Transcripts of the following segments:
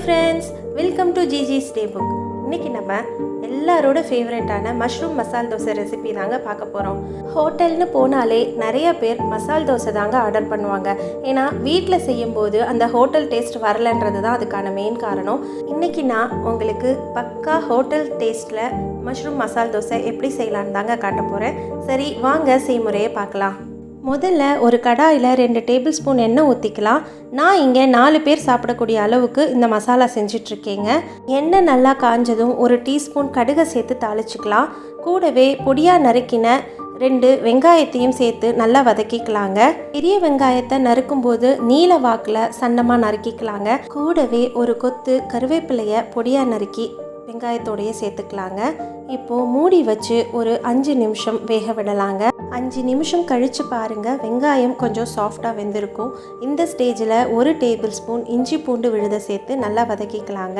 friends, welcome to GG's Day Book. இன்னைக்கு நம்ம எல்லாரோட ஃபேவரட்டான மஷ்ரூம் மசால் தோசை ரெசிபி தாங்க பார்க்க போகிறோம். ஹோட்டல்னு போனாலே நிறைய பேர் மசால் தோசை தாங்க ஆர்டர் பண்ணுவாங்க. ஏன்னா வீட்டில் செய்யும்போது அந்த ஹோட்டல் டேஸ்ட் வரலன்றது தான் அதுக்கான மெயின் காரணம். இன்றைக்கி நான் உங்களுக்கு பக்கா ஹோட்டல் டேஸ்ட்டில் மஷ்ரூம் மசால் தோசை எப்படி செய்யலான்னு தாங்க காட்ட போகிறேன். சரி வாங்க செய்முறையை பார்க்கலாம். முதல்ல ஒரு கடாயில் 2 டேபிள் ஸ்பூன் எண்ணெய் ஊற்றிக்கலாம். நான் இங்கே 4 பேர் சாப்பிடக்கூடிய அளவுக்கு இந்த மசாலா செஞ்சிட்ருக்கேங்க. எண்ணெய் நல்லா காஞ்சதும் 1 டீஸ்பூன் கடுகை சேர்த்து தாளிச்சிக்கலாம். கூடவே பொடியாக நறுக்கின 2 வெங்காயத்தையும் சேர்த்து நல்லா வதக்கிக்கலாங்க. பெரிய வெங்காயத்தை நறுக்கும்போது நீல வாக்கில் சன்னமாக நறுக்கிக்கலாங்க. கூடவே ஒரு கொத்து கருவேப்பிலையை பொடியாக நறுக்கி வெங்காயத்தோடையே சேர்த்துக்கலாங்க. இப்போது மூடி வச்சு ஒரு 5 நிமிஷம் வேக விடலாங்க. 5 நிமிஷம் கழித்து பாருங்கள், வெங்காயம் கொஞ்சம் சாஃப்டாக வெந்திருக்கும். இந்த ஸ்டேஜில் 1 டேபிள் ஸ்பூன் இஞ்சி பூண்டு விழுதை சேர்த்து நல்லா வதக்கிக்கலாங்க.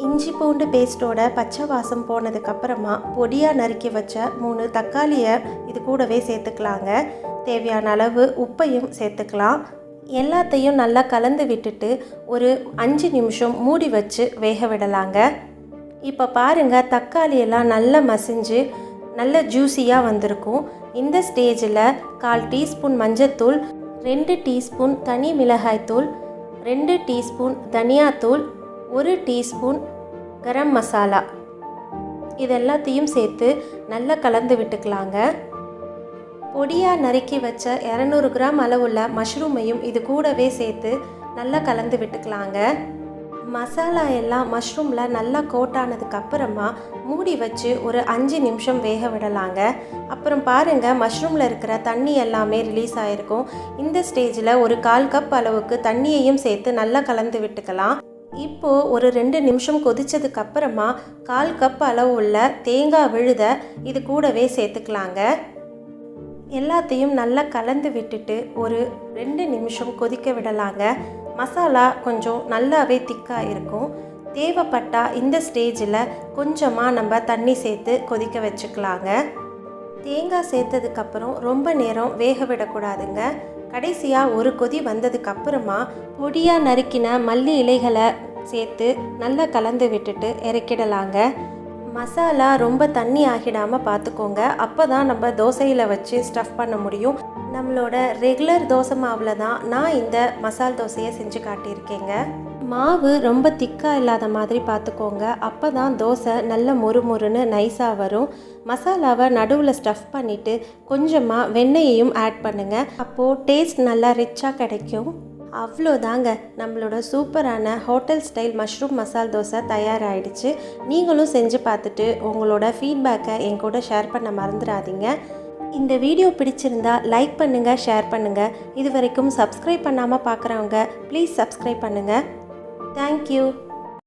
இஞ்சி பூண்டு பேஸ்ட்டோட பச்சை வாசம் போனதுக்கப்புறமா பொடியாக நறுக்கி வச்ச 3 தக்காளியை இது கூடவே சேர்த்துக்கலாங்க. தேவையான அளவு உப்பையும் சேர்த்துக்கலாம். எல்லாத்தையும் நல்லா கலந்து விட்டுட்டு ஒரு 5 நிமிஷம் மூடி வச்சு வேக விடலாங்க. இப்போ பாருங்கள், தக்காளியெல்லாம் நல்லா மசிஞ்சு நல்ல ஜூஸியாக வந்திருக்கும். இந்த ஸ்டேஜில் 1/4 டீஸ்பூன் மஞ்சத்தூள், 2 டீஸ்பூன் தனி மிளகாய்த்தூள், 2 டீஸ்பூன் தனியாத்தூள், 1 டீஸ்பூன் கரம் மசாலா இதெல்லாத்தையும் சேர்த்து நல்லா கலந்து விட்டுக்கலாங்க. பொடியாக நறுக்கி வச்ச 200 கிராம் அளவுள்ள மஷ்ரூமையும் இது கூடவே சேர்த்து நல்லா கலந்து விட்டுக்கலாங்க. மசாலா எல்லாம் மஷ்ரூமில் நல்லா கோட்டானதுக்கு அப்புறமா மூடி வச்சு ஒரு 5 நிமிஷம் வேக விடலாங்க. அப்புறம் பாருங்கள், மஷ்ரூமில் இருக்கிற தண்ணி எல்லாமே ரிலீஸ் ஆகிருக்கும். இந்த ஸ்டேஜில் ஒரு 1/4 கப் அளவுக்கு தண்ணியையும் சேர்த்து நல்லா கலந்து விட்டுக்கலாம். இப்போது ஒரு 2 நிமிஷம் கொதிச்சதுக்கு அப்புறமா 1/4 கப் அளவு உள்ள தேங்காய் விழுதை இது கூடவே சேர்த்துக்கலாங்க. எல்லாத்தையும் நல்லா கலந்து விட்டுட்டு ஒரு 2 நிமிஷம் கொதிக்க விடலாங்க. மசாலா கொஞ்சம் நல்லாவே திக்காக இருக்கும். தேவைப்பட்டால் இந்த ஸ்டேஜில் கொஞ்சமாக நம்ம தண்ணி சேர்த்து கொதிக்க வச்சுக்கலாங்க. தேங்காய் சேர்த்ததுக்கப்புறம் ரொம்ப நேரம் வேக விடக்கூடாதுங்க. கடைசியாக ஒரு கொதி வந்ததுக்கப்புறமா பொடியாக நறுக்கின மல்லி இலைகளை சேர்த்து நல்லா கலந்து விட்டுட்டு இறக்கிடலாங்க. மசாலா ரொம்ப தண்ணி ஆகிடாமல் பார்த்துக்கோங்க. அப்போ தான் நம்ம தோசையில் வச்சு ஸ்டஃப் பண்ண முடியும். நம்மளோட ரெகுலர் தோசை மாவில் தான் நான் இந்த மசால் தோசையை செஞ்சு காட்டியிருக்கேங்க. மாவு ரொம்ப திக்காக இல்லாத மாதிரி பார்த்துக்கோங்க. அப்போ தான் தோசை நல்ல மொறுமொறுன்னு நைஸாக வரும். மசாலாவை நடுவில் ஸ்டஃப் பண்ணிவிட்டு கொஞ்சமாக வெண்ணெயையும் ஆட் பண்ணுங்கள். அப்போது டேஸ்ட் நல்லா ரிச்சாக கிடைக்கும். அவ்வளோதாங்க, நம்மளோட சூப்பரான ஹோட்டல் ஸ்டைல் மஷ்ரூம் மசால் தோசை தயாராகிடுச்சு. நீங்களும் செஞ்சு பார்த்துட்டு உங்களோட ஃபீட்பேக்கை என் கூட ஷேர் பண்ண மறந்துடாதீங்க. இந்த வீடியோ பிடிச்சிருந்தா லைக் பண்ணுங்கள், ஷேர் பண்ணுங்கள். இது வரைக்கும் சப்ஸ்கிரைப் பண்ணாமல் பார்க்குறவங்க ப்ளீஸ் சப்ஸ்கிரைப் பண்ணுங்கள். தேங்க்யூ.